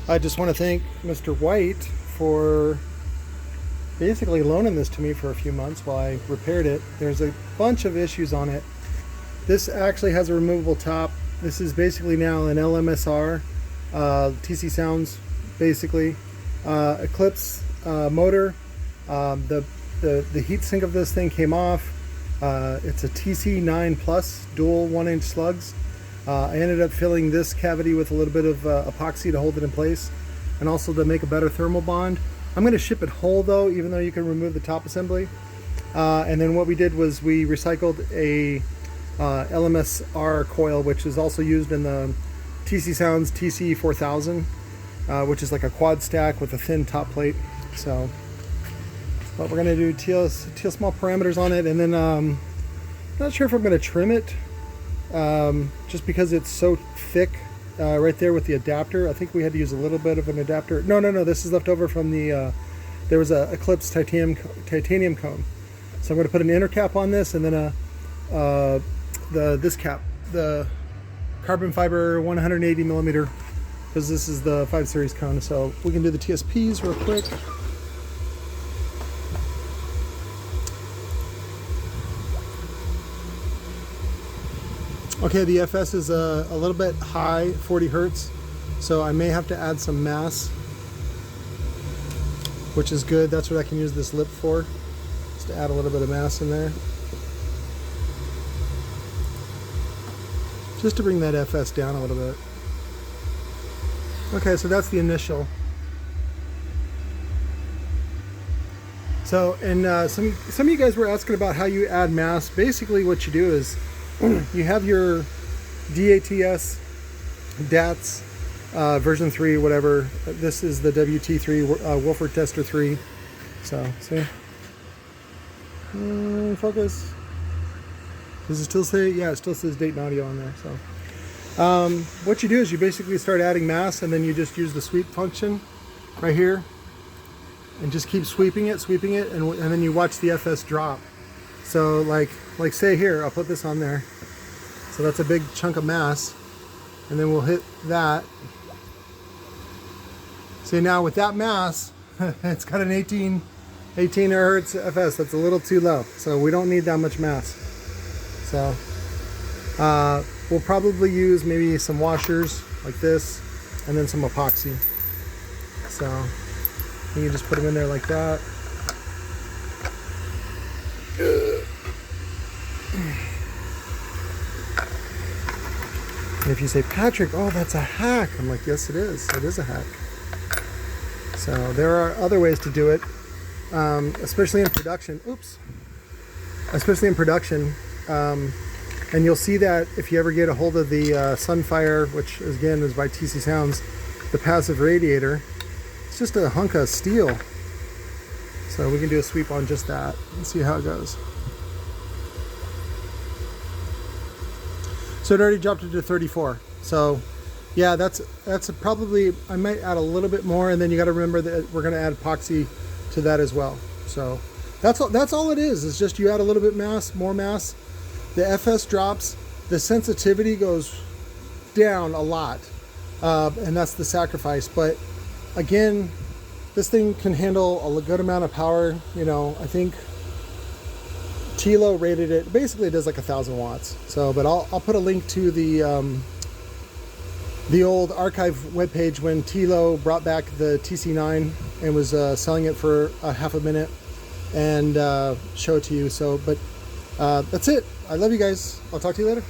I just want to thank Mr. White for basically loaning this to me for a few months while I repaired it. There's a bunch of issues on it. This actually has a removable top. This is basically now an LMSR, TC Sounds, basically. Eclipse motor. The heat sink of this thing came off. It's a TC9 Plus dual 1-inch slugs. I ended up filling this cavity with a little bit of epoxy to hold it in place and also to make a better thermal bond. I'm going to ship it whole though, even though you can remove the top assembly. And then what we did was we recycled a LMS coil, which is also used in the TC Sounds TC4000, which is like a quad stack with a thin top plate. So but we're going to do TL small parameters on it, and then not sure if I'm going to trim it just because it's so thick right there with the adapter. I think we had to use a little bit of an adapter. No, this is left over from the there was a Eclipse titanium cone. So I'm going to put an inner cap on this, and then this cap, the carbon fiber 180 millimeter, because this is the 5 series cone. So we can do the TSPs real quick. Okay, the FS is a little bit high, 40 hertz, so I may have to add some mass, which is good. That's what I can use this lip for, just to add a little bit of mass in there, just to bring that FS down a little bit. Okay, so that's the initial. So, and some of you guys were asking about how you add mass. Basically what you do is you have your DATS, DATS version 3, whatever. This is the WT3, Wolford Tester 3. So, see? Focus. Does it still say? Yeah, it still says date and audio on there. So, what you do is you basically start adding mass, and then you just use the sweep function right here, and just keep sweeping it, and then you watch the FS drop. So like say here, I'll put this on there. So that's a big chunk of mass, and then we'll hit that. See, now with that mass, it's got an 18 hertz FS. That's a little too low, so we don't need that much mass. So we'll probably use maybe some washers like this, and then some epoxy. So you can just put them in there like that. And if you say, Patrick, oh, that's a hack, I'm like, yes, it is. It is a hack. So there are other ways to do it, especially in production. Oops. Especially in production. And you'll see that if you ever get a hold of the Sunfire, which again is by TC Sounds, the passive radiator. It's just a hunk of steel. So we can do a sweep on just that and see how it goes. So it already dropped it to 34. So yeah, that's probably, I might add a little bit more, and then you got to remember that we're going to add epoxy to that as well. So that's all it is. It's just you add a little bit more mass. The FS drops, the sensitivity goes down a lot, and that's the sacrifice. But again, this thing can handle a good amount of power. You know, I think Tilo rated it, basically it does like 1,000 watts. So, but I'll put a link to the old archive webpage when Tilo brought back the TC9 and was selling it for a half a minute, and show it to you. So, but that's it. I love you guys. I'll talk to you later.